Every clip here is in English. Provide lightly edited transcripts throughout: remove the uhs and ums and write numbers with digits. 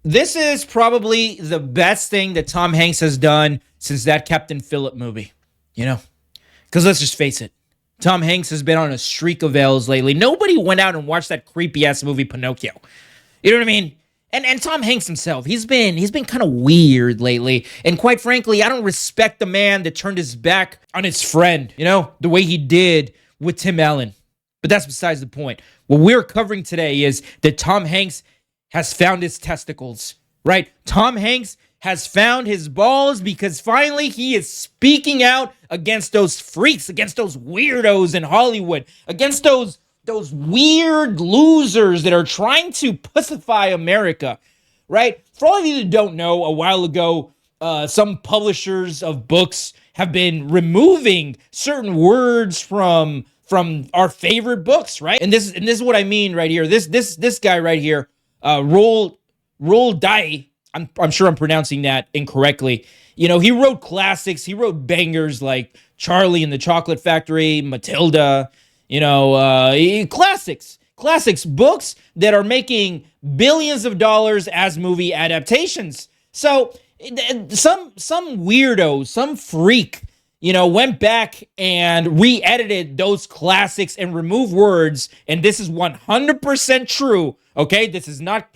This is probably the best thing that Tom Hanks has done since that Captain Phillip movie, you know? Because let's just face it, Tom Hanks has been on a streak of L's lately. Nobody went out and watched that creepy ass movie Pinocchio. You know what I mean? And Tom Hanks himself, he's been kind of weird lately. And quite frankly, I don't respect the man that turned his back on his friend, you know, the way he did with Tim Allen. But that's besides the point. What we're covering today is that Tom Hanks has found his testicles, right? Tom Hanks has found his balls because finally he is speaking out against those freaks, against those weirdos in Hollywood, against those weird losers that are trying to pussify America, right? For all of you that don't know, a while ago, some publishers of books have been removing certain words from our favorite books, right? And this is what I mean right here. This guy right here, Roald Dahl. I'm sure I'm pronouncing that incorrectly. You know, he wrote classics. He wrote bangers like Charlie and the Chocolate Factory, Matilda. You know, classics, books that are making billions of dollars as movie adaptations. So some weirdo, some freak, you know, went back and re-edited those classics and removed words. And this is 100% true. Okay, this is not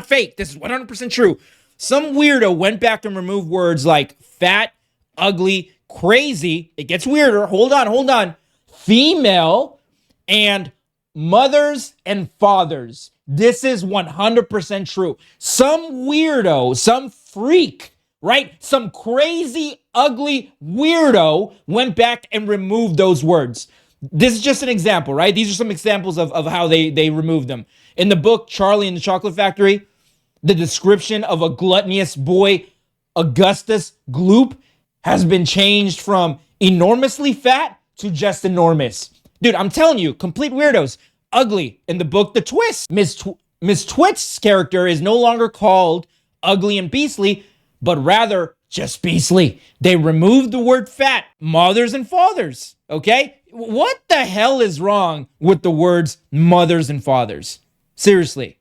fake. This is 100% true. Some weirdo went back and removed words like fat, ugly, crazy. It gets weirder. Hold on. Female, and mothers and fathers. This is 100% true. Some weirdo, some freak, right? Some crazy, ugly weirdo went back and removed those words. This is just an example, right? These are some examples of how they removed them. In the book, Charlie and the Chocolate Factory, the description of a gluttonous boy, Augustus Gloop, has been changed from enormously fat to just enormous. Dude, I'm telling you, complete weirdos. Ugly. In the book, The Twist, Miss Twit's character is no longer called ugly and beastly, but rather just beastly. They removed the word fat, mothers and fathers, okay? What the hell is wrong with the words mothers and fathers? Seriously.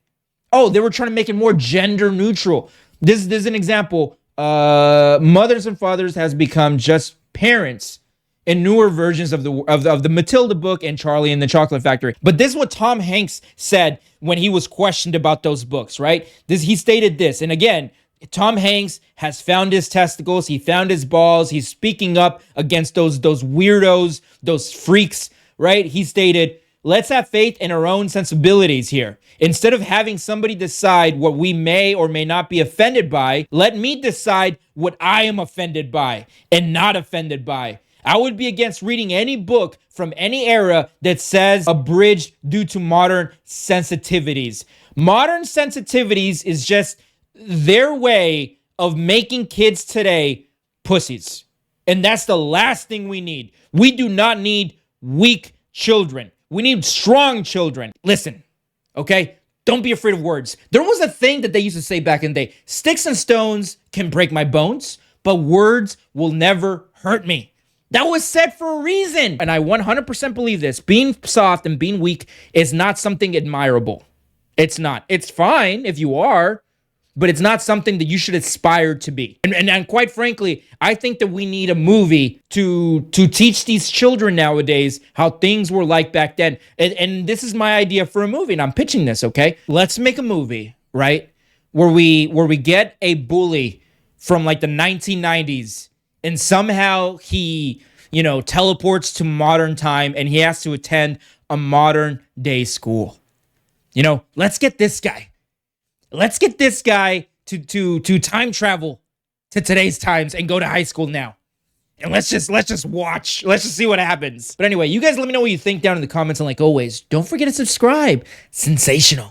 Oh, they were trying to make it more gender neutral. This is an example. Mothers and fathers has become just parents in newer versions of the Matilda book and Charlie and the Chocolate Factory. But this is what Tom Hanks said when he was questioned about those books, right? He stated this, and again, Tom Hanks has found his testicles, he found his balls, he's speaking up against those weirdos, those freaks, right? He stated, "Let's have faith in our own sensibilities here. Instead of having somebody decide what we may or may not be offended by, let me decide what I am offended by and not offended by. I would be against reading any book from any era that says abridged due to modern sensitivities." Modern sensitivities is just their way of making kids today pussies. And that's the last thing we need. We do not need weak children. We need strong children. Listen, okay? Don't be afraid of words. There was a thing that they used to say back in the day. Sticks and stones can break my bones, but words will never hurt me. That was said for a reason. And I 100% believe this. Being soft and being weak is not something admirable. It's not. It's fine if you are, but it's not something that you should aspire to be. And quite frankly, I think that we need a movie to teach these children nowadays how things were like back then. And this is my idea for a movie, and I'm pitching this, okay? Let's make a movie, right? Where we get a bully from like the 1990s, and somehow he, you know, teleports to modern time and he has to attend a modern day school. You know, let's get this guy. Let's get this guy to time travel to today's times and go to high school now. And let's just watch. Let's just see what happens. But anyway, you guys let me know what you think down in the comments. And like always, don't forget to subscribe. Sensational.